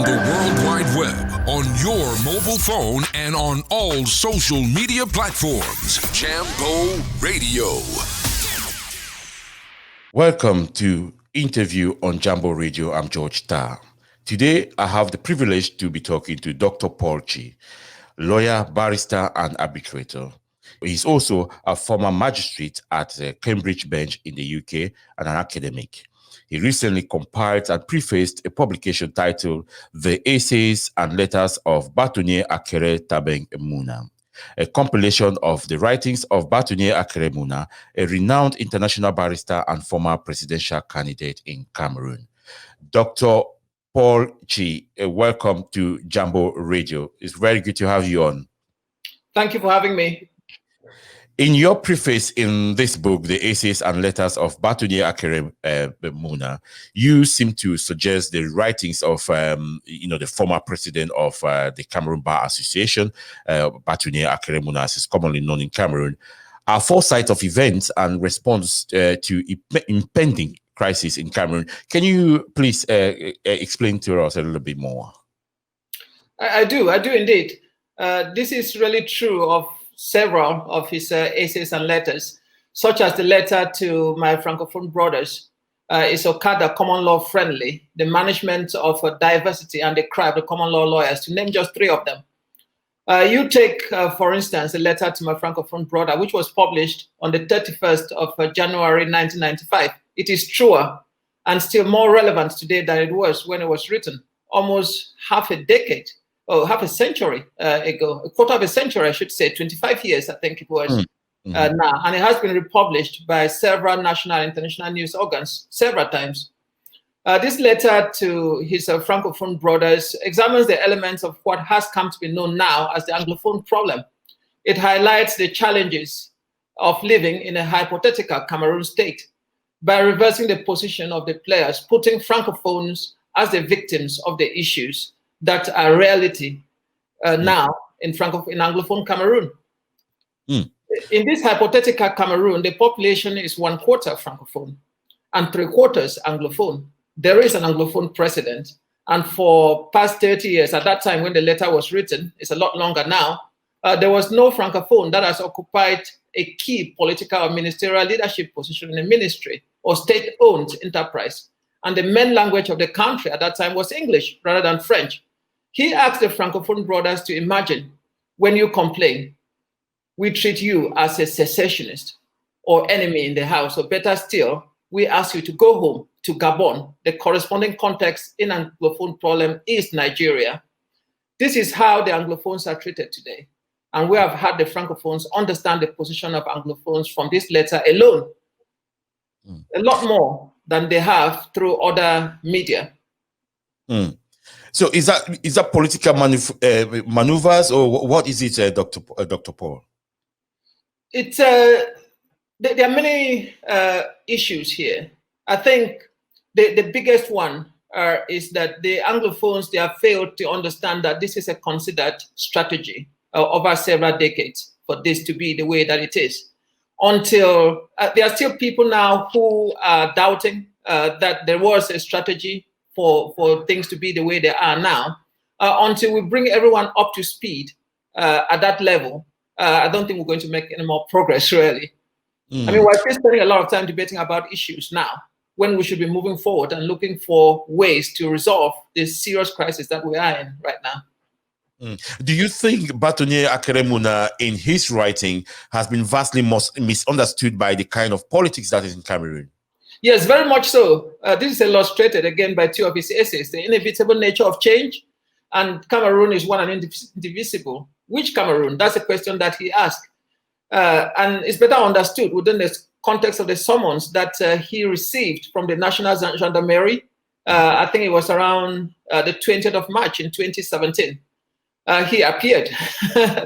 on the World Wide Web, on your mobile phone, and on all social media platforms. Jambo Radio. Welcome to Interview on Jambo Radio. I'm George Tarr. Today, I have the privilege to be talking to Dr. Paul Chiy, lawyer, barrister, and arbitrator. He's also a former magistrate at the Cambridge bench in the UK and an academic. He recently compiled and prefaced a publication titled The Essays and Letters of Batonnier Akere Tabeng Muna, a compilation of the writings of Batonnier Akere Muna, a renowned international barrister and former presidential candidate in Cameroon. Dr. Paul Chiy, welcome to Jambo Radio. It's very good to have you on. Thank you for having me. In your preface in this book, The Essays and Letters of Batonnier Akere Muna, you seem to suggest the writings of, the former president of the Cameroon Bar Association, Batonnier Akere Muna, as is commonly known in Cameroon, are foresight of events and response to impending crisis in Cameroon. Can you please explain to us a little bit more? I do indeed. This is really true of several of his essays and letters, such as the letter to my Francophone brothers, is Okada common law friendly, the management of diversity and the cry of the common law lawyers, to name just three of them. You take, for instance, a letter to my Francophone brother, which was published on the 31st of January 1995. It is truer and still more relevant today than it was when it was written, almost half a century ago, a quarter of a century, I should say, 25 years, I think it was now. And it has been republished by several national and international news organs several times. This letter to his Francophone brothers examines the elements of what has come to be known now as the Anglophone problem. It highlights the challenges of living in a hypothetical Cameroon state by reversing the position of the players, putting Francophones as the victims of the issues that are reality now in Anglophone Cameroon. In this hypothetical Cameroon, the population is 1/4 Francophone and 3/4 Anglophone. There is an Anglophone president, and for past 30 years, at that time when the letter was written, it's a lot longer now, there was no Francophone that has occupied a key political or ministerial leadership position in a ministry or state-owned enterprise. And the main language of the country at that time was English rather than French. He asked the Francophone brothers to imagine, when you complain, we treat you as a secessionist or enemy in the house, or better still, we ask you to go home to Gabon. The corresponding context in Anglophone problem is Nigeria. This is how the Anglophones are treated today. And we have had the Francophones understand the position of Anglophones from this letter alone, a lot more than they have through other media. So is that political maneuvers, or what is it, Dr. Paul? It's there are many issues here. I think the biggest one is that the Anglophones, they have failed to understand that this is a considered strategy over several decades for this to be the way that it is. Until there are still people now who are doubting that there was a strategy for things to be the way they are now, until we bring everyone up to speed at that level. I don't think we're going to make any more progress, really. I mean, we're still spending a lot of time debating about issues now, when we should be moving forward and looking for ways to resolve this serious crisis that we are in right now. Do you think Batonnier Akere Muna, in his writing, has been vastly misunderstood by the kind of politics that is in Cameroon? Yes, very much so. This is illustrated again by two of his essays, The Inevitable Nature of Change and Cameroon is One and Indivisible. Which Cameroon? That's a question that he asked. And it's better understood within the context of the summons that he received from the National Gendarmerie. I think it was around the 20th of March in 2017. He appeared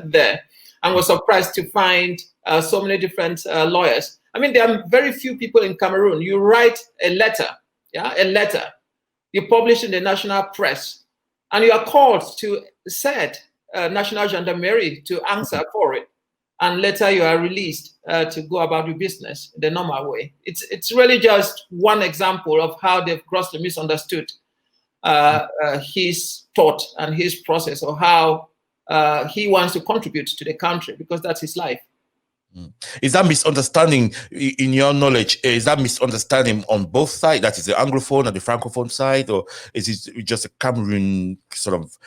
there and was surprised to find so many different lawyers. I mean, there are very few people in Cameroon. You write a letter, you publish in the national press, and you are called to said National Gendarmerie to answer for it. And later you are released to go about your business the normal way. It's really just one example of how they've grossly misunderstood his thought and his process, or how he wants to contribute to the country, because that's his life. Is that misunderstanding, in your knowledge, is that misunderstanding on both sides? That is the Anglophone and the Francophone side, or is it just a Cameroon sort of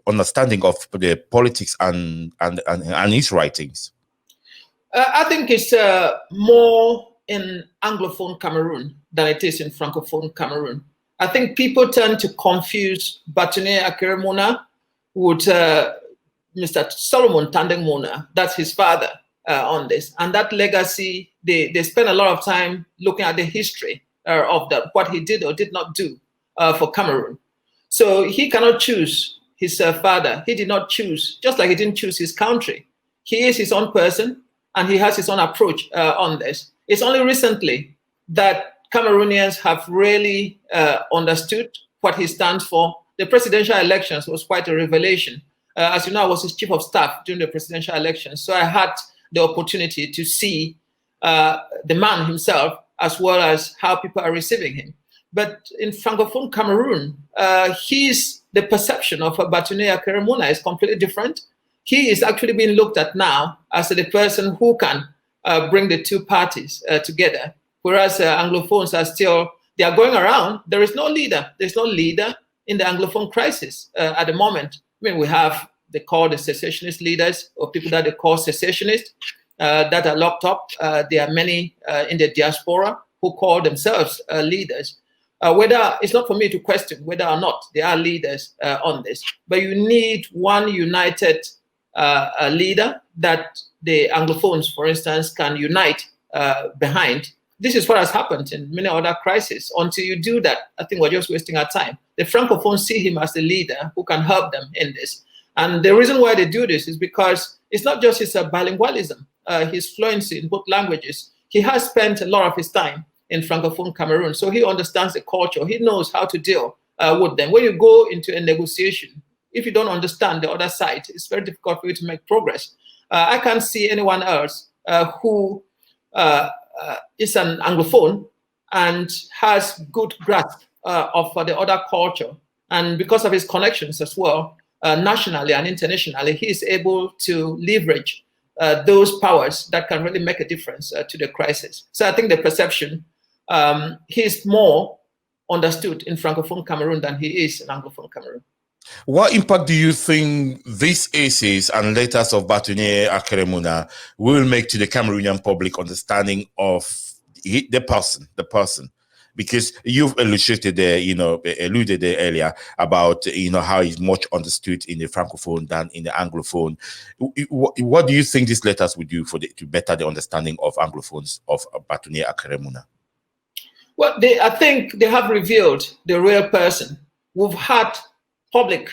understanding of the politics and his writings? I think it's more in Anglophone Cameroon than it is in Francophone Cameroon. I think people tend to confuse Batonnier Akere Muna with Mr. Solomon Tandeng Muna. That's his father. On this, and that legacy, they spend a lot of time looking at the history of that, what he did or did not do for Cameroon. So he cannot choose his father. He did not choose, just like he didn't choose his country. He is his own person, and he has his own approach on this. It's only recently that Cameroonians have really understood what he stands for. The presidential elections was quite a revelation. As you know, I was his chief of staff during the presidential elections, so I had the opportunity to see the man himself, as well as how people are receiving him. But in Francophone Cameroon, the perception of Batonnier Akere Muna is completely different. He is actually being looked at now as the person who can bring the two parties together, whereas Anglophones are still, they are going around. There is no leader. There's no leader in the Anglophone crisis at the moment. I mean, we have, they call the secessionist leaders, or people that they call secessionists, that are locked up. There are many in the diaspora who call themselves leaders. Whether, it's not for me to question whether or not they are leaders on this, but you need one united leader that the Anglophones, for instance, can unite behind. This is what has happened in many other crises. Until you do that, I think we're just wasting our time. The Francophones see him as the leader who can help them in this. And the reason why they do this is because it's not just his bilingualism, his fluency in both languages. He has spent a lot of his time in Francophone Cameroon, so he understands the culture. He knows how to deal with them. When you go into a negotiation, if you don't understand the other side, it's very difficult for you to make progress. I can't see anyone else who is an Anglophone and has good grasp of the other culture. And because of his connections as well, nationally and internationally, he is able to leverage those powers that can really make a difference to the crisis. So I think the perception, he's more understood in Francophone Cameroon than he is in Anglophone Cameroon. What impact do you think these essays and letters of Batonnier Akere Muna will make to the Cameroonian public understanding of the person? Because you've illustrated there, alluded there earlier about, how he's much understood in the Francophone than in the Anglophone. What do you think these letters would do to better the understanding of Anglophones of Batonnier Akere Muna? Well, I think they have revealed the real person. We've had public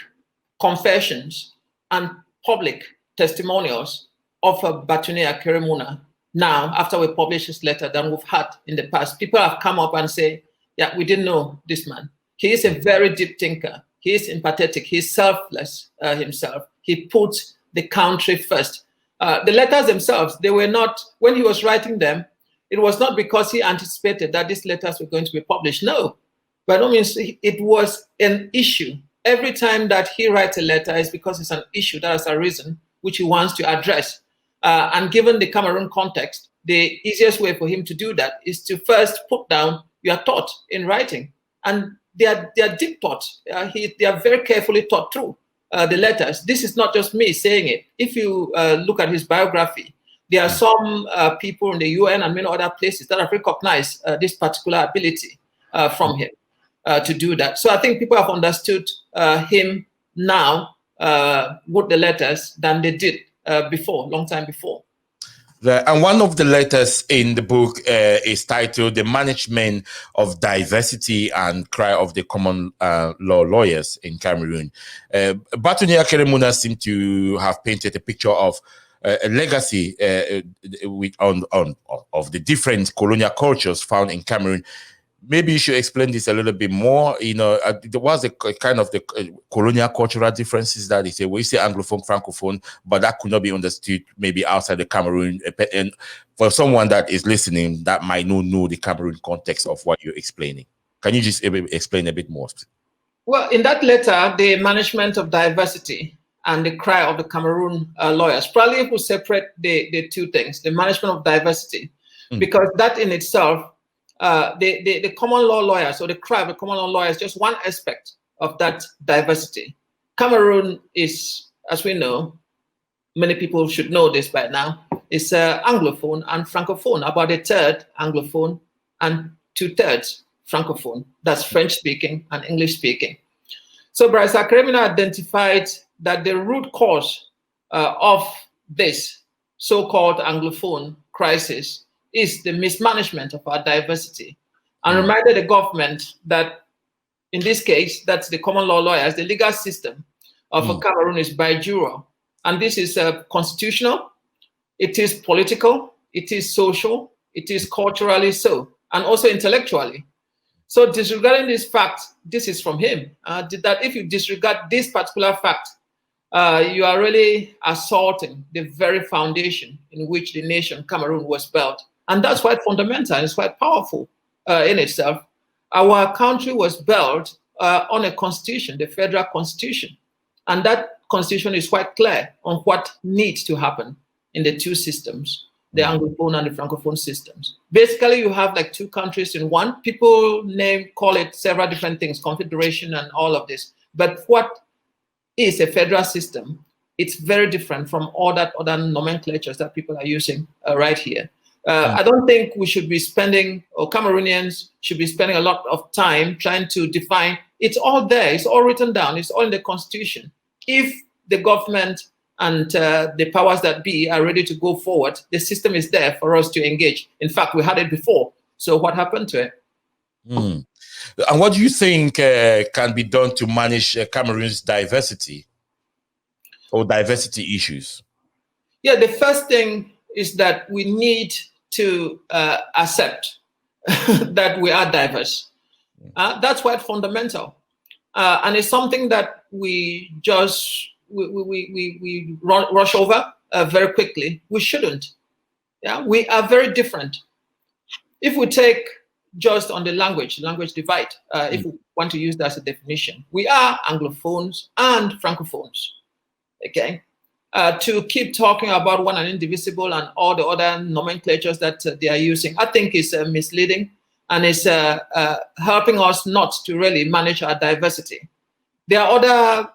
confessions and public testimonials of Batonnier Akere Muna now, after we publish this letter, than we've had in the past. People have come up and say, yeah, we didn't know this man. He is a very deep thinker. He is empathetic. He's selfless himself. He puts the country first. The letters themselves, they were not, when he was writing them, it was not because he anticipated that these letters were going to be published. No, by no means. It was an issue. Every time that he writes a letter, it's because it's an issue that has arisen, which he wants to address. And given the Cameroon context, the easiest way for him to do that is to first put down your thought in writing. And they are deep thoughts. They are very carefully thought through, the letters. This is not just me saying it. If you look at his biography, there are some people in the UN and many other places that have recognized this particular ability from him to do that. So I think people have understood him now with the letters than they did before, long time before. And one of the letters in the book is titled "The Management of Diversity and Cry of the Common Law Lawyers in Cameroon." Batonnier Akere Muna seemed to have painted a picture of a legacy of the different colonial cultures found in Cameroon. Maybe you should explain this a little bit more. There was a kind of the colonial cultural differences that they say, we say Anglophone, Francophone, but that could not be understood maybe outside the Cameroon. And for someone that is listening that might not know the Cameroon context of what you're explaining, can you just explain a bit more? Well, in that letter, the management of diversity and the cry of the Cameroon lawyers, probably if we separate the two things, the management of diversity, because that in itself, the common law lawyers, or the cry of the common law lawyers, just one aspect of that diversity. Cameroon is, as we know, many people should know this by now, is Anglophone and Francophone, about a third Anglophone and 2/3 Francophone. That's French speaking and English speaking. So Batonnier Akere identified that the root cause of this so-called Anglophone crisis is the mismanagement of our diversity, and reminded the government that in this case, that's the common law lawyers, the legal system of Cameroon is by juror. And this is constitutional, it is political, it is social, it is culturally so, and also intellectually. So disregarding this fact, this is from him, that if you disregard this particular fact, you are really assaulting the very foundation in which the nation Cameroon was built. And that's quite fundamental, and it's quite powerful in itself. Our country was built on a constitution, the federal constitution. And that constitution is quite clear on what needs to happen in the two systems, the Anglophone and the Francophone systems. Basically, you have like two countries in one. People call it several different things, confederation and all of this. But what is a federal system? It's very different from all that other nomenclatures that people are using right here. I don't think we should be spending, or Cameroonians should be spending a lot of time trying to define. It's all there, it's all written down, it's all in the constitution. If the government and the powers that be are ready to go forward, the system is there for us to engage. In fact, we had it before. So what happened to it? And what do you think can be done to manage Cameroon's diversity or diversity issues? Yeah, the first thing is that we need to accept that we are diverse. That's quite fundamental. And it's something that we just we rush over very quickly. We shouldn't. Yeah, we are very different. If we take just on the language divide, if we want to use that as a definition, we are Anglophones and Francophones. Okay. To keep talking about one and indivisible and all the other nomenclatures that they are using, I think is misleading, and is helping us not to really manage our diversity. There are other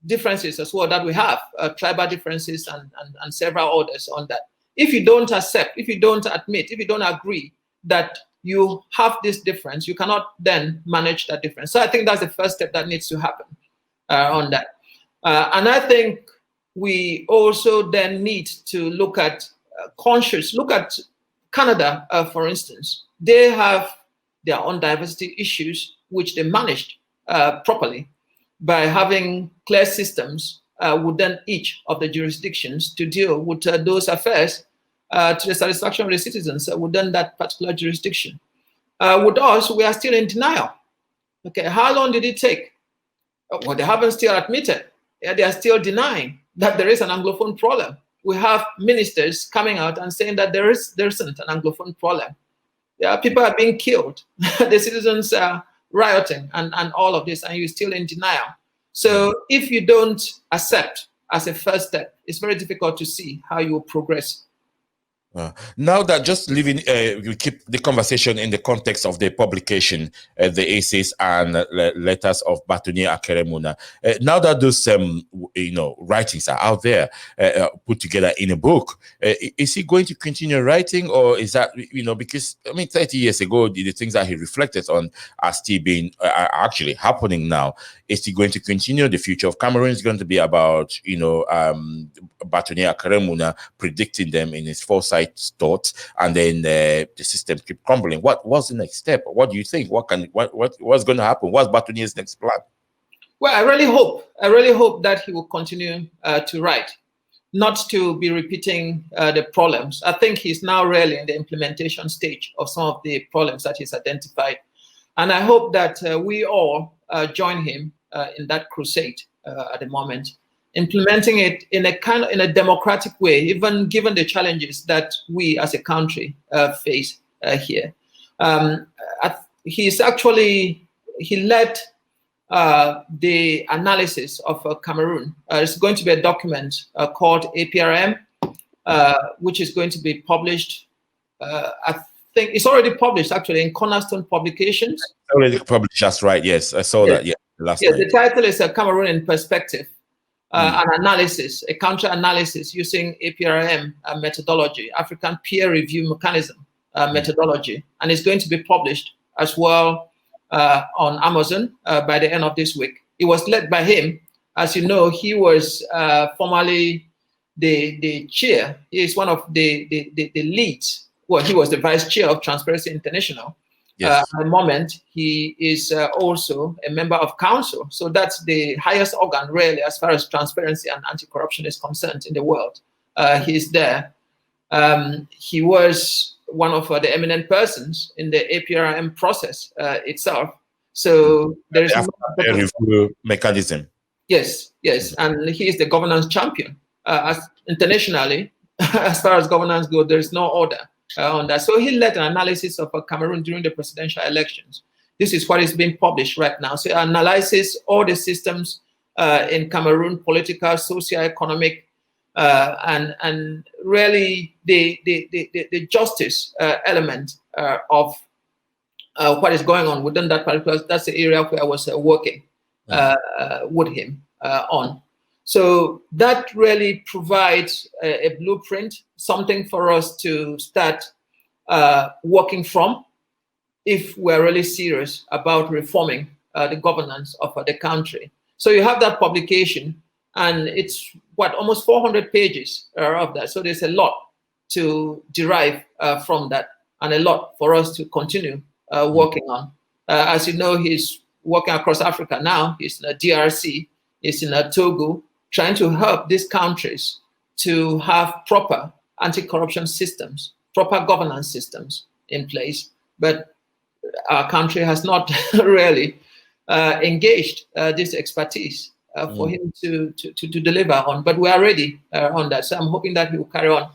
differences as well that we have, tribal differences and several others on that. If you don't accept, if you don't admit, if you don't agree that you have this difference, you cannot then manage that difference. So I think that's the first step that needs to happen on that. And I think we also then need to look at look at Canada, for instance. They have their own diversity issues, which they managed properly by having clear systems within each of the jurisdictions to deal with those affairs to the satisfaction of the citizens within that particular jurisdiction. With us, we are still in denial. Okay, how long did it take? Well, they haven't still admitted. Yeah, they are still denying that there is an Anglophone problem. We have ministers coming out and saying that there isn't an Anglophone problem. Yeah, people are being killed. The citizens are rioting and all of this, and you're still in denial. So if you don't accept as a first step, it's very difficult to see how you will progress. Now that just leaving, we keep the conversation in the context of the publication, the essays and letters of Batonnier Akere. Now that those, writings are out there, put together in a book, is he going to continue writing, or is that, because 30 years ago, the things that he reflected on are still being actually happening now? Is he going to continue? The future of Cameroon is going to be about, Batonnier Akere predicting them in his foresight thoughts, and then the system keep crumbling. What's the next step? What do you think? What's going to happen? What's Batonnier's next plan? Well, I really hope that he will continue to write, not to be repeating the problems. I think he's now really in the implementation stage of some of the problems that he's identified, and I hope that we all join him in that crusade at the moment, implementing it in a democratic way, even given the challenges that we as a country face here. He led the analysis of Cameroon. It's going to be a document called APRM, which is going to be published. I think it's already published actually in Cornerstone Publications. Already published, that's right. Yes, I saw that. Yeah, last night. The title is Cameroon in Perspective, an analysis, a counter analysis using APRM methodology, African peer review mechanism methodology, and it's going to be published as well on Amazon by the end of this week. It was led by him. As you know, he was formerly the chair. He is one of the leads. Well, he was the vice chair of Transparency International. Yes. At the moment, he is also a member of council. So that's the highest organ, really, as far as transparency and anti-corruption is concerned in the world. He's there. He was one of the eminent persons in the APRM process itself. So there is a review mechanism. Yes, yes, and he is the governance champion. As internationally, as far as governance goes, there is no order on that. So he led an analysis of Cameroon during the presidential elections. This is what is being published right now. So it analyzes all the systems in Cameroon, political, socio-economic, and really the justice element of what is going on within that particular. That's the area where I was working with him on. So that really provides a blueprint, something for us to start working from if we're really serious about reforming the governance of the country. So you have that publication, and it's almost 400 pages of that. So there's a lot to derive from that, and a lot for us to continue working on. As you know, he's working across Africa now. He's in the DRC, he's in Togo, trying to help these countries to have proper anti-corruption systems, proper governance systems in place. But our country has not really engaged this expertise for him to deliver on. But we are ready on that. So I'm hoping that he will carry on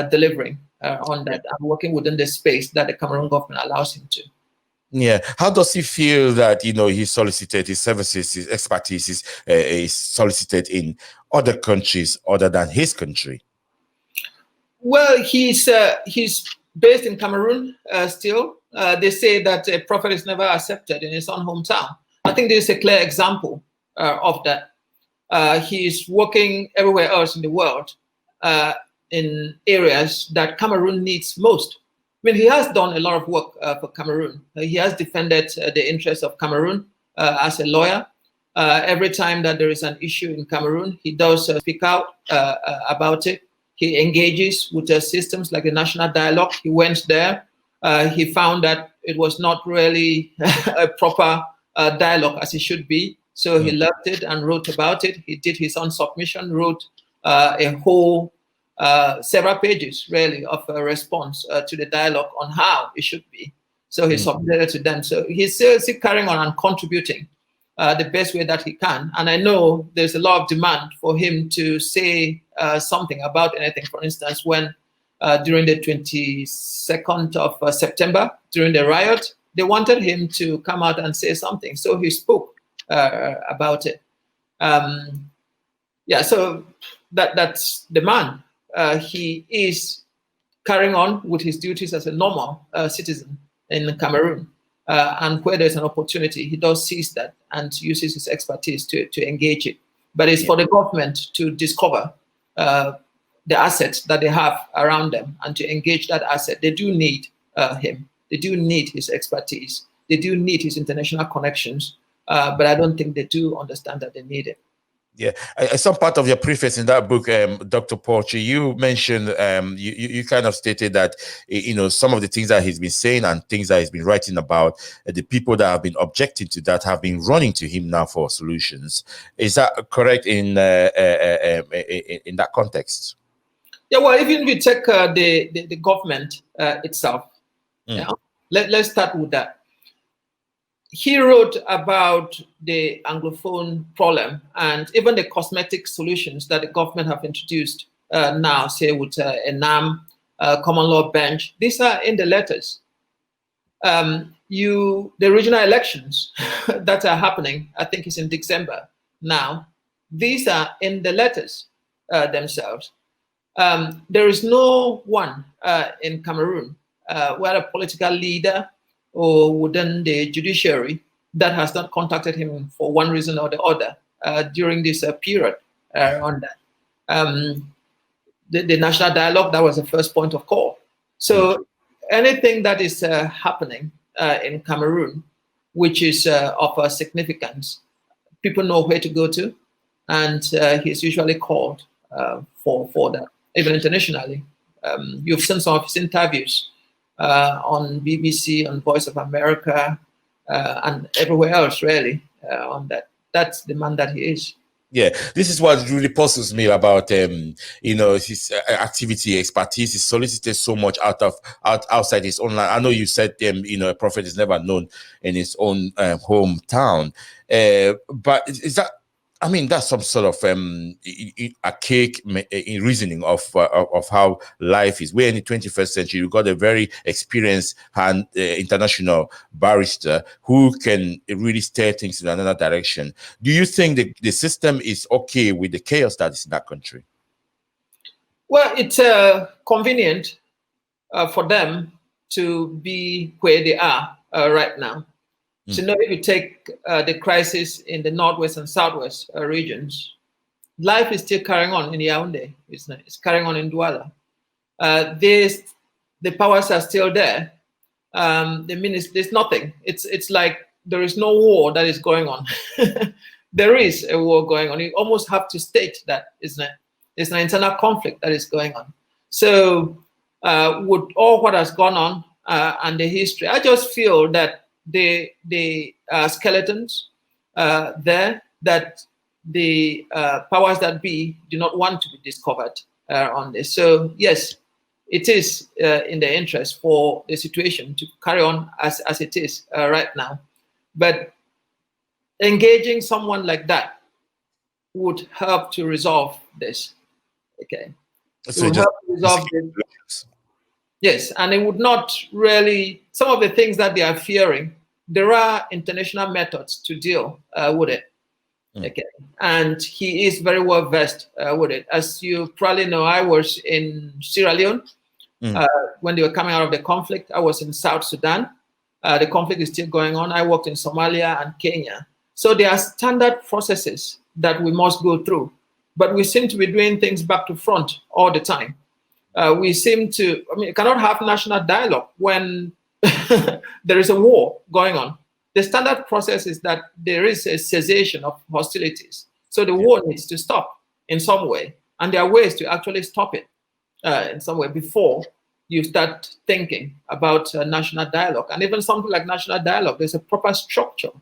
delivering on that and working within the space that the Cameroon government allows him to. Yeah. How does he feel that, he solicited his services, his expertise is solicited in other countries other than his country? Well, he's based in Cameroon still. They say that a prophet is never accepted in his own hometown. I think this is a clear example of that. He's working everywhere else in the world in areas that Cameroon needs most. I mean, he has done a lot of work for Cameroon. He has defended the interests of Cameroon as a lawyer. Every time that there is an issue in Cameroon, he does speak out about it. He engages with the systems like the National Dialogue. He went there. He found that it was not really a proper dialogue as it should be. So he left it and wrote about it. He did his own submission, wrote a whole several pages really of a response to the dialogue on how it should be. So he submitted it to them. So he's still carrying on and contributing the best way that he can. And I know there's a lot of demand for him to say something about anything. For instance, when during the 22nd of September, during the riot, they wanted him to come out and say something. So he spoke about it. Yeah, so that's the man. He is carrying on with his duties as a normal citizen in Cameroon. And where there's an opportunity, he does seize that and uses his expertise to engage it. But it's for the government to discover the assets that they have around them and to engage that asset. They do need him. They do need his expertise. They do need his international connections. But I don't think they do understand that they need it. Yeah, some part of your preface in that book, Dr. Paul Chiy, you mentioned, you kind of stated that, some of the things that he's been saying and things that he's been writing about, the people that have been objecting to that have been running to him now for solutions. Is that correct in that context? Yeah, well, even if you take the government itself, let's start with that. He wrote about the Anglophone problem and even the cosmetic solutions that the government have introduced now, say with a NAM, common law bench. These are in the letters. the regional elections that are happening, I think it's in December now. These are in the letters themselves. There is no one in Cameroon, whether a political leader or within the judiciary, that has not contacted him for one reason or the other during this period on that. The national dialogue, that was the first point of call. So anything that is happening in Cameroon, which is of significance, people know where to go to, and he's usually called for that, even internationally. You've seen some of his interviews on BBC, on Voice of America, and everywhere else, really, on that. That's the man that he is. Yeah, this is what really puzzles me about his activity, expertise. He's solicited so much outside his own land. I know you said a prophet is never known in his own hometown, but is that? I mean, that's some sort of archaic reasoning of how life is. We're in the 21st century. You've got a very experienced and international barrister who can really steer things in another direction. Do you think the system is okay with the chaos that is in that country? Well, it's convenient for them to be where they are right now. So now if you take the crisis in the Northwest and Southwest regions, life is still carrying on in Yaoundé. It's carrying on in Douala. The powers are still there. There's nothing. It's like there is no war that is going on. There is a war going on. You almost have to state that, isn't it? There's an internal conflict that is going on. So with all what has gone on and the history, I just feel that the skeletons there that the powers that be do not want to be discovered on this. So yes, it is in the interest for the situation to carry on as it is right now. But engaging someone like that would help to resolve this. Okay. So it would help to resolve this. Yes, and it would not really, some of the things that they are fearing, there are international methods to deal with it. Okay, and he is very well versed with it. As you probably know, I was in Sierra Leone when they were coming out of the conflict. I was in South Sudan. The conflict is still going on. I worked in Somalia and Kenya. So there are standard processes that we must go through, but we seem to be doing things back to front all the time. We seem to, you cannot have national dialogue when there is a war going on. The standard process is that there is a cessation of hostilities. So the war needs to stop in some way. And there are ways to actually stop it in some way before you start thinking about national dialogue. And even something like national dialogue, there's a proper structure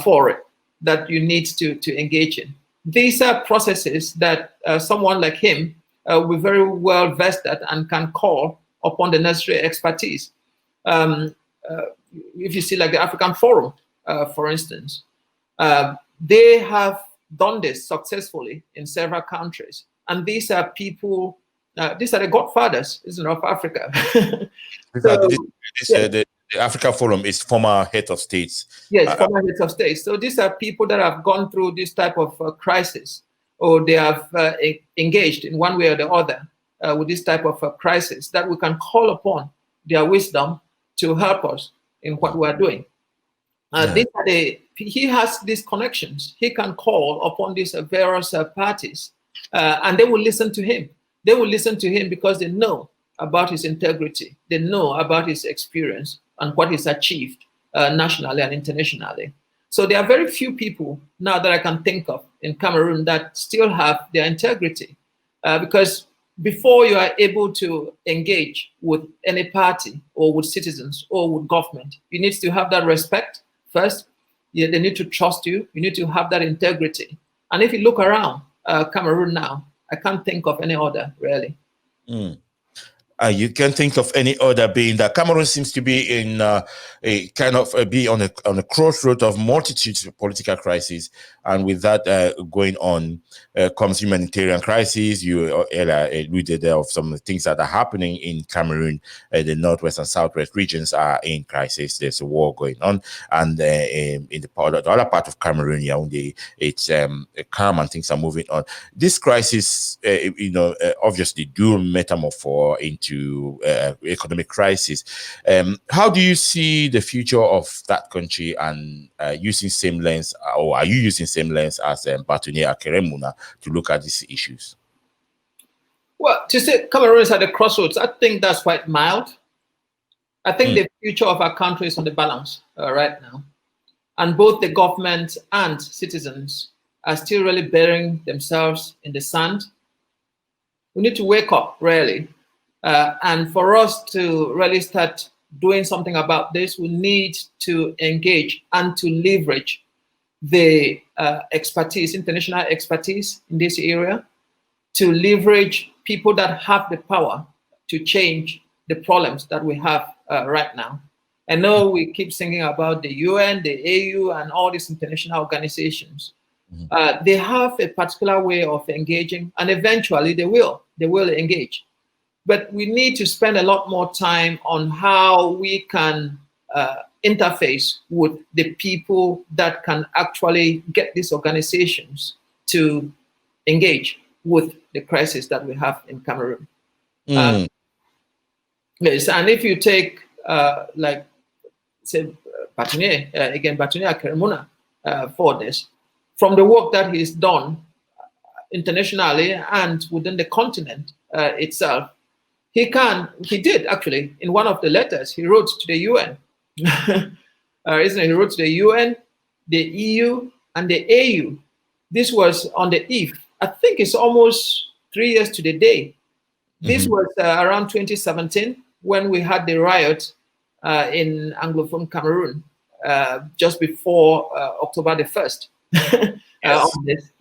for it that you need to engage in. These are processes that someone like him will be very well vested and can call upon the necessary expertise. If you see like the African Forum, for instance, they have done this successfully in several countries. And these are people, these are the godfathers, isn't it, of Africa. The African Forum is former heads of states. Yes, former heads of states. So these are people that have gone through this type of crisis, or they have engaged in one way or the other with this type of crisis, that we can call upon their wisdom to help us in what we are doing. He has these connections. He can call upon these various parties, and they will listen to him. They will listen to him because they know about his integrity. They know about his experience and what he's achieved nationally and internationally. So there are very few people now that I can think of in Cameroon that still have their integrity, because before you are able to engage with any party or with citizens or with government, you need to have that respect first. They need to trust you. You need to have that integrity. And if you look around Cameroon now, I can't think of any other, really. You can think of any other, being that Cameroon seems to be in a kind of be on a crossroad of multitudes of political crises, and with that going on comes humanitarian crises. You alluded of some of the things that are happening in Cameroon. The northwest and southwest regions are in crisis. There's a war going on, and in the other part of Cameroon, Yaoundé, it's calm and things are moving on. This crisis, obviously do metamorphose into economic crisis. How do you see the future of that country, and using same lens, or are you using same lens as Batonnier Akere to look at these issues? Well, to say Cameroon is at the crossroads, I think that's quite mild. I think the future of our country is on the balance right now. And both the government and citizens are still really burying themselves in the sand. We need to wake up, really. And for us to really start doing something about this, we need to engage and to leverage the expertise, international expertise in this area, to leverage people that have the power to change the problems that we have right now. I know we keep singing about the UN, the AU, and all these international organizations. They have a particular way of engaging, and eventually they will engage. But we need to spend a lot more time on how we can interface with the people that can actually get these organizations to engage with the crisis that we have in Cameroon. Yes, and if you take, like, say, Batonnier Akere for this, from the work that he's done internationally and within the continent itself, he did actually, in one of the letters he wrote to the UN, isn't it? He wrote to the UN, the EU, and the AU. This was on the eve, I think it's almost 3 years to the day. This was around 2017 when we had the riot in Anglophone Cameroon, just before October the 1st.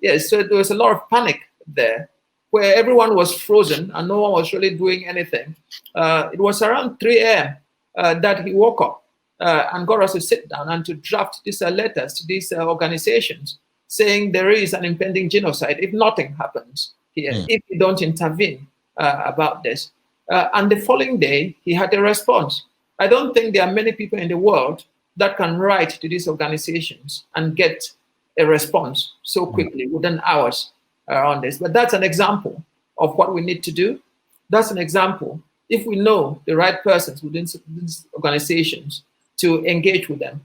Yes, so there was a lot of panic there, where everyone was frozen and no one was really doing anything. It was around 3 a.m. That he woke up and got us to sit down and to draft these letters to these organizations, saying there is an impending genocide if nothing happens here, if we don't intervene about this. And the following day, he had a response. I don't think there are many people in the world that can write to these organizations and get a response so quickly, within hours on this. But that's an example of what we need to do. That's an example, if we know the right persons within these organizations, to engage with them.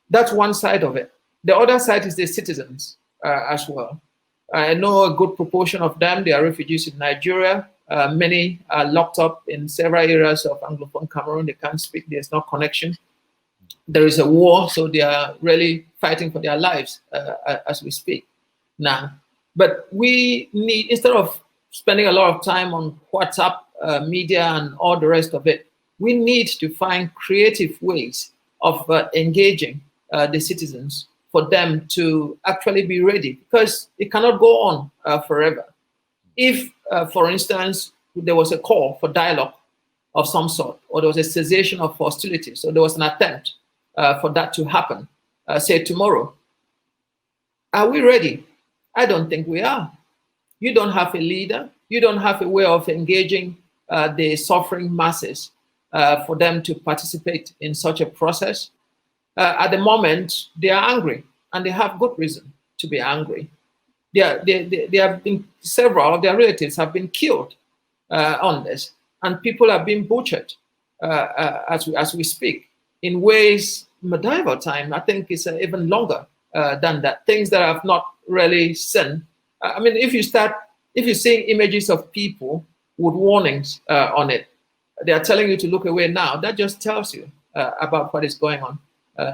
That's one side of it. The other side is the citizens as well. I know a good proportion of them, they are refugees in Nigeria. Many are locked up in several areas of Anglophone Cameroon. They can't speak, there's no connection. There is a war, so they are really fighting for their lives as we speak now. But we need, instead of spending a lot of time on WhatsApp, media, and all the rest of it, we need to find creative ways of engaging the citizens for them to actually be ready, because it cannot go on forever. If, for instance, there was a call for dialogue of some sort, or there was a cessation of hostilities, so there was an attempt for that to happen, say tomorrow, are we ready? I don't think we are. You don't have a leader. You don't have a way of engaging the suffering masses for them to participate in such a process. At the moment, they are angry, and they have good reason to be angry. They have been, several of their relatives have been killed on this, and people are being butchered as we speak in ways, medieval time, I think it's even longer than that. Things that I've not really seen. I mean, if you're seeing images of people with warnings on it, they are telling you to look away now. That just tells you about what is going on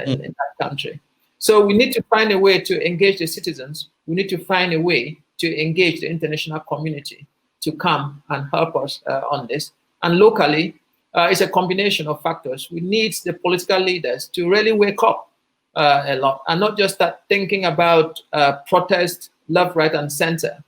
in that country. So we need to find a way to engage the citizens. We need to find a way to engage the international community to come and help us on this. And locally, it's a combination of factors. We need the political leaders to really wake up a lot and not just start thinking about protest left, right, and center.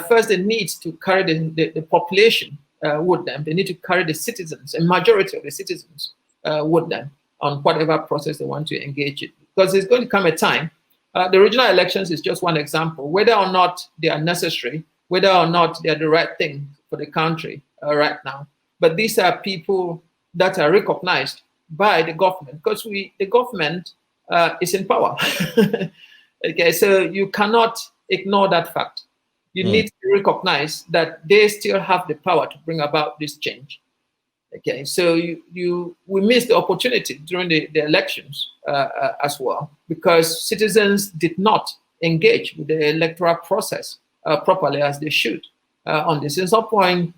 First, they need to carry the population with them. They need to carry the citizens, a majority of the citizens with them on whatever process they want to engage in. Because there's going to come a time, the regional elections is just one example, whether or not they are necessary, whether or not they are the right thing for the country right now. But these are people that are recognized by the government, because the government is in power. Okay, so you cannot ignore that fact. You need to recognize that they still have the power to bring about this change. Okay, so we missed the opportunity during the elections as well, because citizens did not engage with the electoral process properly as they should on this. There's no point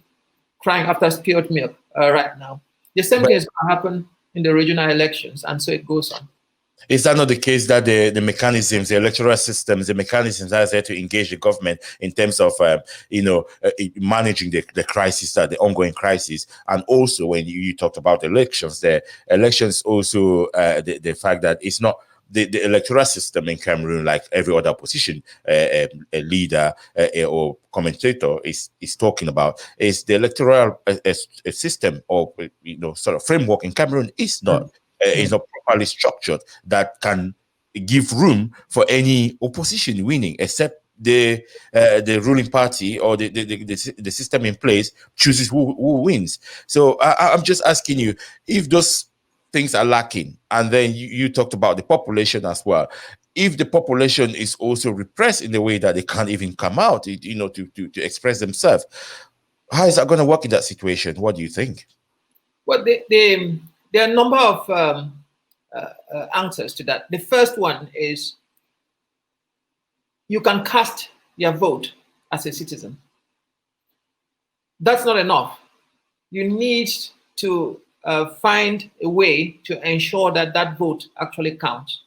crying after spilled milk right now. The same thing is going to happen in the regional elections, and so it goes on. Is that not the case that the mechanisms, the electoral systems, the mechanisms that are there to engage the government in terms of, managing the crisis, the ongoing crisis, and also when you talked about elections, the elections also the fact that it's not the electoral system in Cameroon, like every other opposition a leader or commentator is talking about, is the electoral system or sort of framework in Cameroon is not properly structured that can give room for any opposition winning, except the ruling party or the system in place chooses who wins. So I'm just asking you, if those things are lacking, and then you talked about the population as well. If the population is also repressed in the way that they can't even come out, to express themselves, how is that going to work in that situation? What do you think? Well, there are a number of answers to that. The first one is you can cast your vote as a citizen. That's not enough. You need to find a way to ensure that that vote actually counts.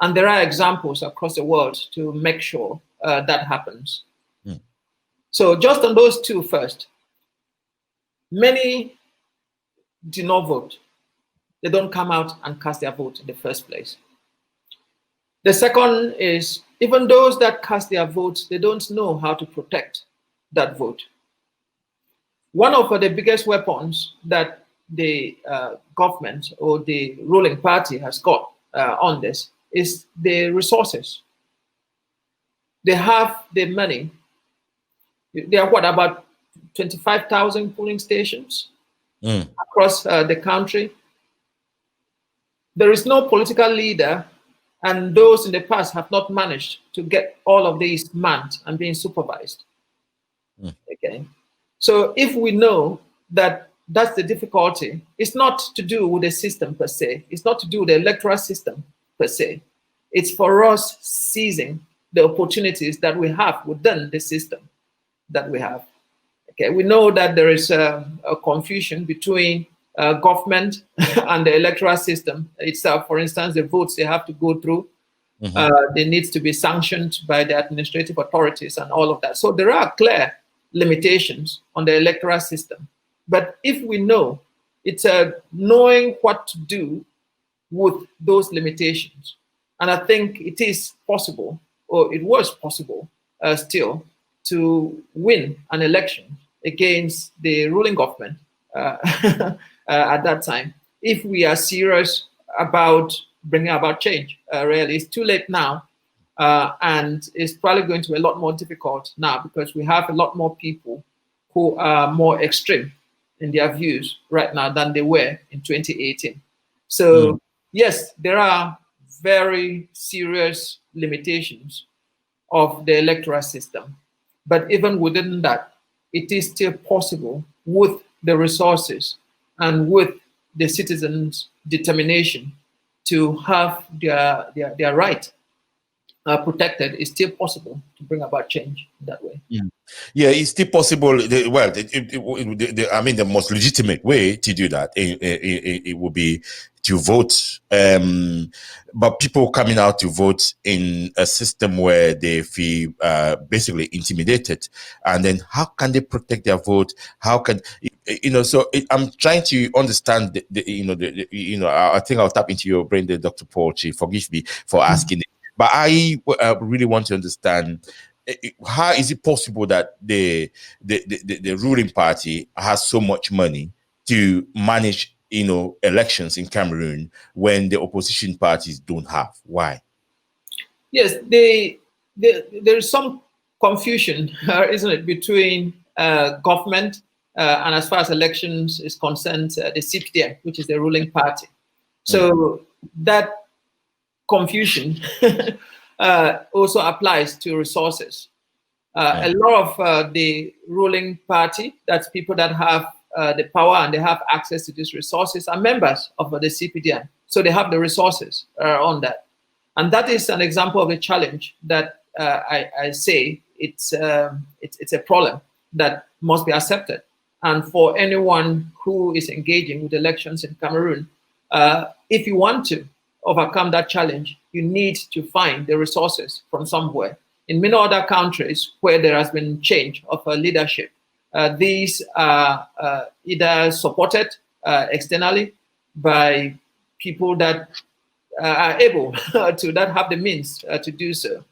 And there are examples across the world to make sure that happens. So just on those two first, many do not vote. They don't come out and cast their vote in the first place. The second is, even those that cast their votes, they don't know how to protect that vote. One of the biggest weapons that the government or the ruling party has got on this is the resources. They have the money. There are about 25,000 polling stations across the country. There is no political leader, and those in the past have not managed to get all of these manned and being supervised. Okay, so if we know that that's the difficulty, it's not to do with the system per se. It's not to do with the electoral system per se. It's for us seizing the opportunities that we have within the system that we have. Okay, we know that there is a confusion between government and the electoral system itself. For instance, the votes they have to go through, they need to be sanctioned by the administrative authorities and all of that. So there are clear limitations on the electoral system. But if we know, it's knowing what to do with those limitations. And I think it is possible, or it was possible still, to win an election against the ruling government at that time, if we are serious about bringing about change. Really, it's too late now, and it's probably going to be a lot more difficult now because we have a lot more people who are more extreme in their views right now than they were in 2018. So yes, there are very serious limitations of the electoral system, but even within that, it is still possible with the resources and with the citizens' determination to have their right protected. It's still possible to bring about change in that way. Yeah, it's still possible. I mean, the most legitimate way to do that it would be to vote. But people coming out to vote in a system where they feel basically intimidated, and then how can they protect their vote? How can So I'm trying to understand. I think I'll tap into your brain, there, Dr. Paul Chiy. Forgive me for asking it, but I really want to understand how is it possible that the ruling party has so much money to manage, elections in Cameroon when the opposition parties don't have? Why? Yes, there is some confusion, isn't it, between government and, as far as elections is concerned, the CPDM, which is the ruling party. So that confusion also applies to resources. A lot of the ruling party, that's people that have the power and they have access to these resources, are members of the CPDM. So they have the resources on that. And that is an example of a challenge that I say it's a problem that must be accepted. And for anyone who is engaging with elections in Cameroon, if you want to overcome that challenge, you need to find the resources from somewhere. In many other countries where there has been change of leadership, these are either supported externally by people that are able that have the means to do so.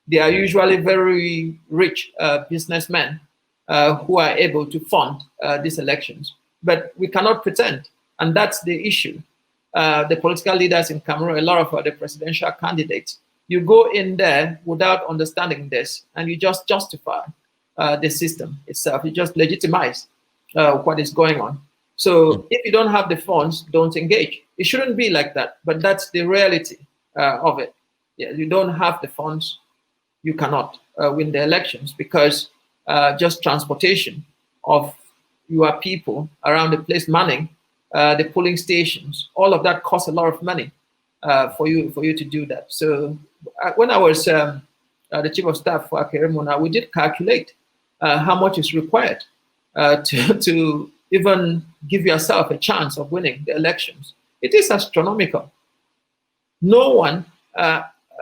They are usually very rich businessmen who are able to fund these elections. But we cannot pretend, and that's the issue. The political leaders in Cameroon, a lot of the presidential candidates, you go in there without understanding this, and you just justify the system itself. You just legitimize what is going on. So if you don't have the funds, don't engage. It shouldn't be like that, but that's the reality of it. Yeah, you don't have the funds, you cannot win the elections, because just transportation of your people around the place, manning the polling stations, all of that costs a lot of money for you to do that. So when I was the chief of staff for Akere, we did calculate how much is required to even give yourself a chance of winning the elections. It is astronomical. No one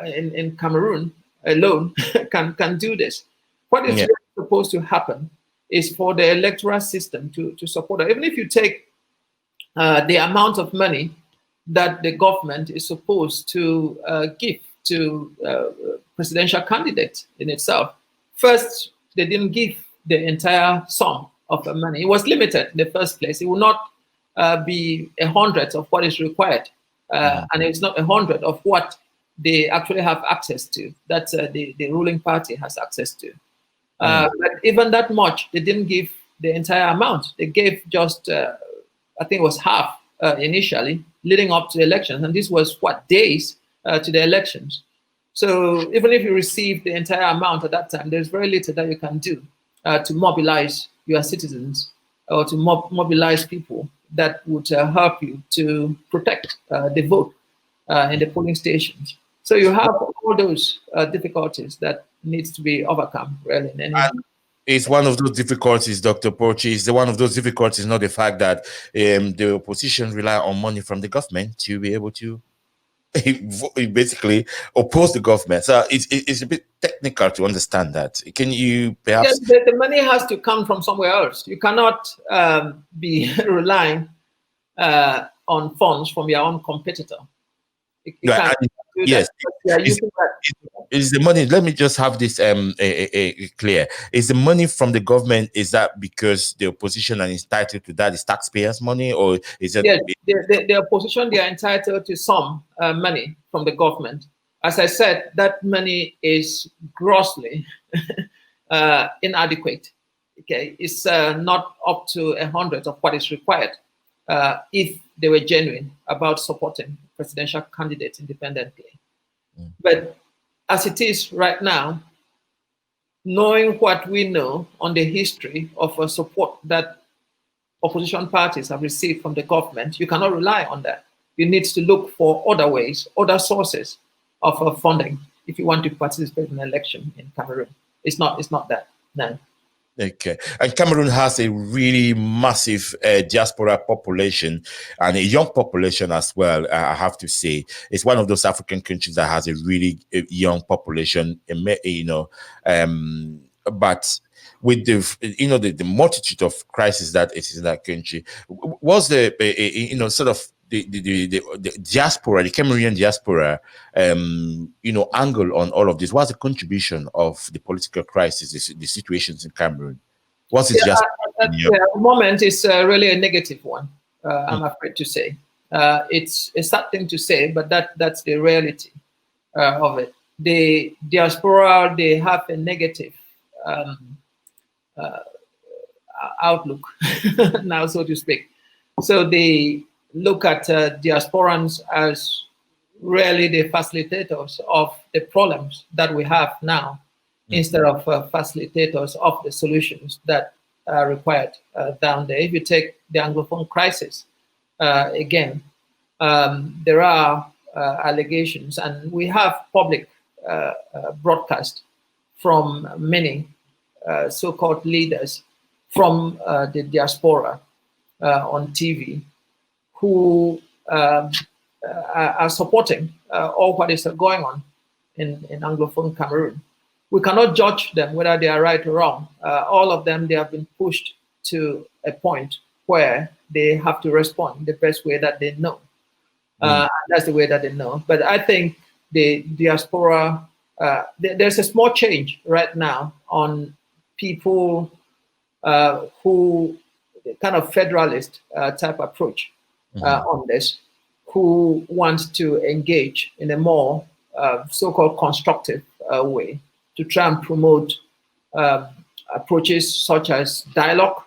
in Cameroon alone can do this. What is really supposed to happen is for the electoral system to support it. Even if you take the amount of money that the government is supposed to give to presidential candidates in itself, first, they didn't give the entire sum of the money. It was limited in the first place. It will not be 100 of what is required, and it's not 100 of what they actually have access to, that the ruling party has access to. But even that much, they didn't give the entire amount. They gave just, I think it was half initially, leading up to the elections. And this was, what, days to the elections. So even if you receive the entire amount at that time, there's very little that you can do to mobilize your citizens or to mobilize people that would help you to protect the vote in the polling stations. So you have all those difficulties that needs to be overcome, really. It's one of those difficulties, Dr. Paul Chiy. It's one of those difficulties, not the fact that the opposition rely on money from the government to be able to basically oppose the government. So it's a bit technical to understand that. Can you perhaps... Yes, the money has to come from somewhere else. You cannot be relying on funds from your own competitor. Yes, is the money, let me just have this clear. Is the money from the government, is that because the opposition are entitled to that, is taxpayers' money, or is it... Yes, the opposition, they are entitled to some money from the government. As I said, that money is grossly inadequate. Okay, it's not up to 100 of what is required if they were genuine about supporting presidential candidates independently. But as it is right now, knowing what we know on the history of support that opposition parties have received from the government, you cannot rely on that. You need to look for other ways, other sources of funding if you want to participate in an election in Cameroon. It's not that, no. Okay, and Cameroon has a really massive diaspora population and a young population as well. I have to say, it's one of those African countries that has a really young population. But with the multitude of crises that is in that country, was the sort of the diaspora, the Cameroonian diaspora, angle on all of this? What's the contribution of the political crisis, the situations in Cameroon? What's it just? At the moment, it's really a negative one. I'm afraid to say. It's a sad thing to say, but that's the reality of it. The diaspora, they have a negative outlook now, so to speak. So they look at diasporans as really the facilitators of the problems that we have now, instead of facilitators of the solutions that are required down there. If you take the Anglophone crisis, again, there are allegations, and we have public broadcast from many so-called leaders from the diaspora on TV who are supporting all what is going on in Anglophone Cameroon. We cannot judge them whether they are right or wrong. All of them, they have been pushed to a point where they have to respond the best way that they know. That's the way that they know. But I think the diaspora, there's a small change right now on people who kind of federalist type approach on this, who want to engage in a more so-called constructive way to try and promote approaches such as dialogue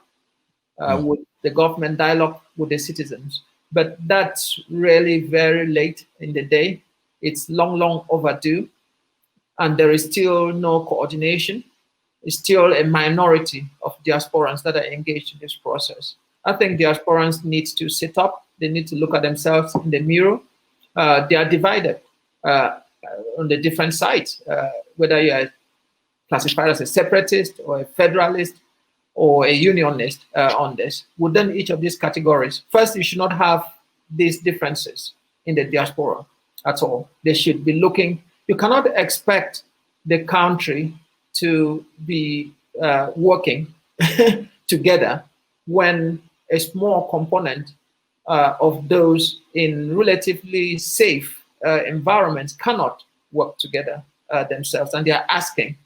with the government, dialogue with the citizens. But that's really very late in the day. It's long overdue, and there is still no coordination. It's still a minority of diasporans that are engaged in this process. I think diasporans need to sit up. They need to look at themselves in the mirror. They are divided on the different sides, whether you are classified as a separatist or a federalist or a unionist on this. Within each of these categories, first, you should not have these differences in the diaspora at all. They should be looking. You cannot expect the country to be working together when a small component of those in relatively safe environments cannot work together themselves. And they are asking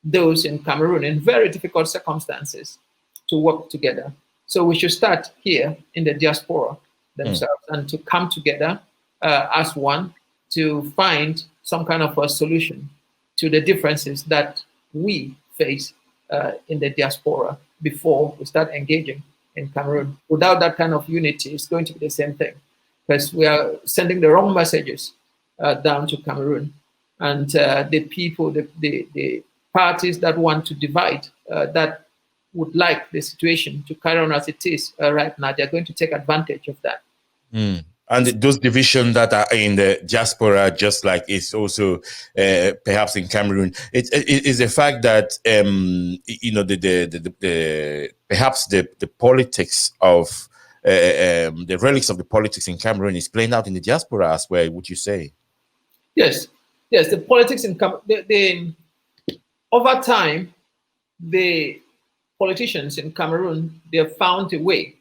those in Cameroon in very difficult circumstances to work together. So we should start here in the diaspora themselves and to come together as one to find some kind of a solution to the differences that we face in the diaspora before we start engaging in Cameroon. Without that kind of unity, it's going to be the same thing, because we are sending the wrong messages down to Cameroon. And the people, the parties that want to divide, that would like the situation to carry on as it is right now, they're going to take advantage of that. And those divisions that are in the diaspora, just like it's also perhaps in Cameroon, it is the fact that perhaps the politics of the relics of the politics in Cameroon is playing out in the diaspora as well. Would you say? Yes, the politics in Cameroon. Over time, the politicians in Cameroon, they have found a way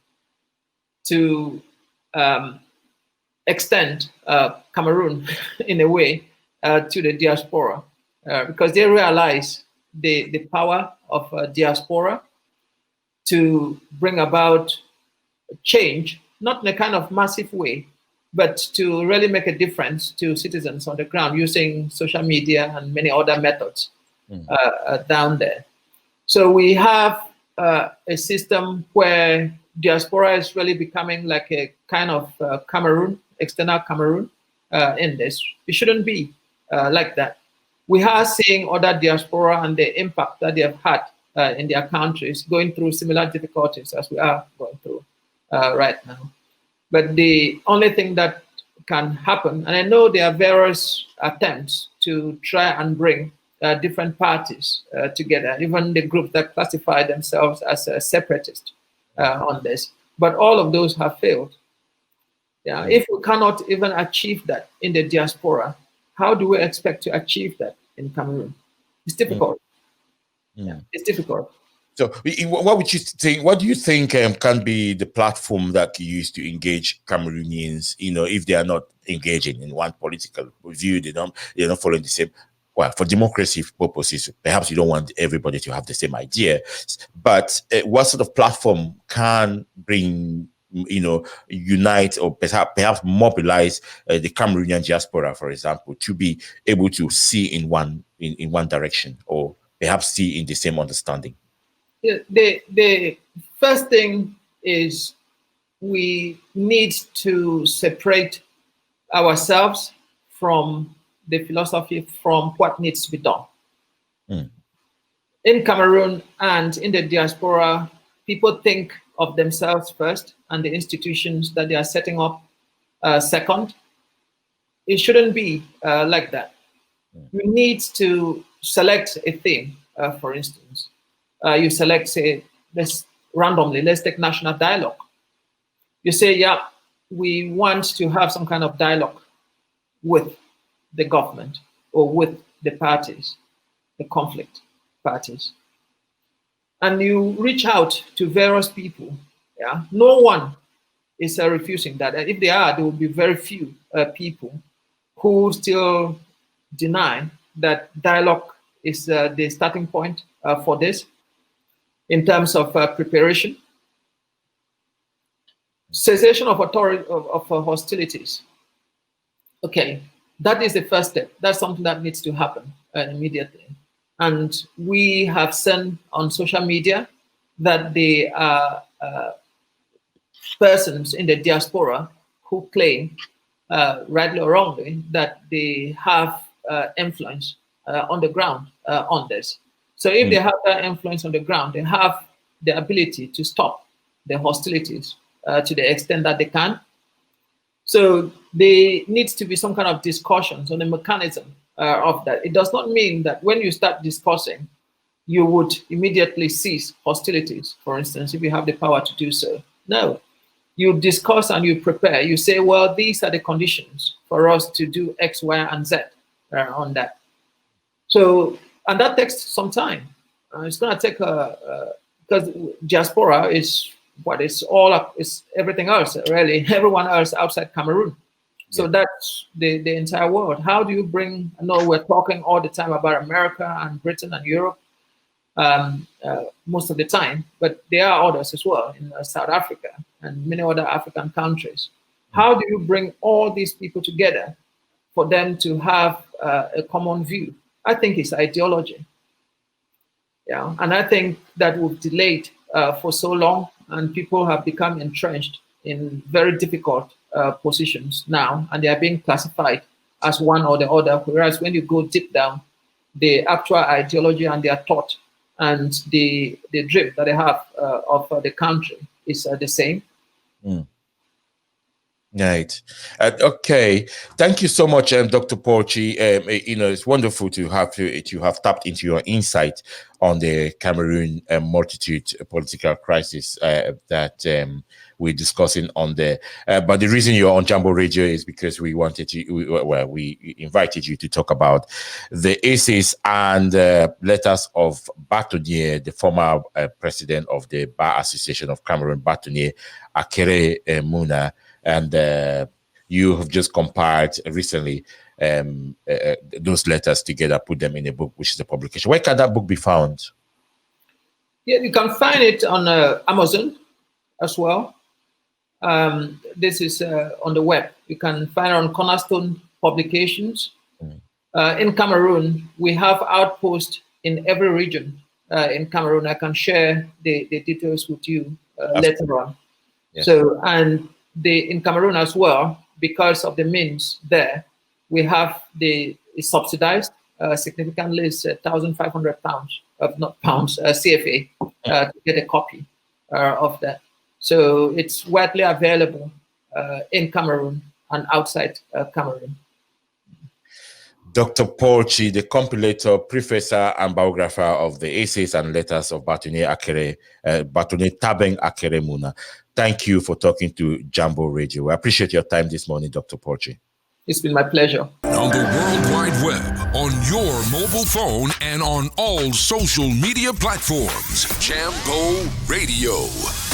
to extend Cameroon in a way to the diaspora, because they realize the power of diaspora to bring about change, not in a kind of massive way, but to really make a difference to citizens on the ground using social media and many other methods down there. So we have a system where diaspora is really becoming like a kind of Cameroon, external Cameroon in this. It shouldn't be like that. We are seeing other diaspora and the impact that they have had in their countries going through similar difficulties as we are going through right now. But the only thing that can happen, and I know there are various attempts to try and bring different parties together, even the groups that classify themselves as separatist on this, but all of those have failed. Yeah, if we cannot even achieve that in the diaspora, how do we expect to achieve that in Cameroon? It's difficult. Yeah, it's difficult. So, what would you think? What do you think can be the platform that you use to engage Cameroonians? If they are not engaging in one political view, they're not following the same. Well, for democracy purposes, perhaps you don't want everybody to have the same idea. But what sort of platform can bring, unite or perhaps mobilize the Cameroonian diaspora, for example, to be able to see in one direction, or perhaps see in the same understanding? The first thing is we need to separate ourselves from the philosophy, from what needs to be done. In Cameroon and in the diaspora, people think of themselves first and the institutions that they are setting up second. It shouldn't be like that. You need to select a theme, for instance. You select, say, randomly, let's take national dialogue. You say, yeah, we want to have some kind of dialogue with the government or with the parties, the conflict parties. And you reach out to various people. Yeah, no one is refusing that. And if they are, there will be very few people who still deny that dialogue is the starting point for this. In terms of preparation, cessation of hostilities. Okay, that is the first step. That's something that needs to happen immediately. And we have seen on social media that there are persons in the diaspora who claim, rightly or wrongly, that they have influence on the ground on this. So if they have that influence on the ground, they have the ability to stop the hostilities to the extent that they can. So there needs to be some kind of discussions on the mechanism of that. It does not mean that when you start discussing, you would immediately cease hostilities, for instance, if you have the power to do so. No, you discuss and you prepare. You say, well, these are the conditions for us to do X, Y, and Z on that. So, and that takes some time. It's going to take because diaspora is what is all up, is everything else, really, everyone else outside Cameroon. So that's the entire world. How do you bring, I know we're talking all the time about America and Britain and Europe most of the time, but there are others as well in South Africa and many other African countries. How do you bring all these people together for them to have a common view? I think it's ideology. Yeah, and I think that we've delayed for so long, and people have become entrenched in very difficult positions now, and they are being classified as one or the other. Whereas when you go deep down, the actual ideology and their thought and the drift that they have of the country is the same. Right. Okay. Thank you so much, Dr. Paul Chiy. It's wonderful to have tapped into your insight on the Cameroon multitude political crisis that we're discussing on there. But the reason you're on Jambo Radio is because we invited you to talk about the essays and letters of Batonnier, the former president of the Bar Association of Cameroon, Batonnier Akere Muna. And you have just compiled recently those letters together, put them in a book, which is a publication. Where can that book be found? Yeah, you can find it on Amazon as well. This is on the web. You can find it on Cornerstone Publications. In Cameroon, we have outposts in every region in Cameroon. I can share the details with you later on. Yes. So, and in Cameroon as well, because of the means there, we have it's subsidized significantly. It's £1,500, not pounds, CFA, to get a copy of that. So it's widely available in Cameroon and outside Cameroon. Dr. Paul Chiy, the compilator, prefacer, and biographer of the essays and letters of Batonnier Akere, Batonnier Tabeng Akere Muna. Thank you for talking to Jambo Radio. I appreciate your time this morning, Dr. Paul Chiy. It's been my pleasure. On the World Wide Web, on your mobile phone, and on all social media platforms. Jambo Radio.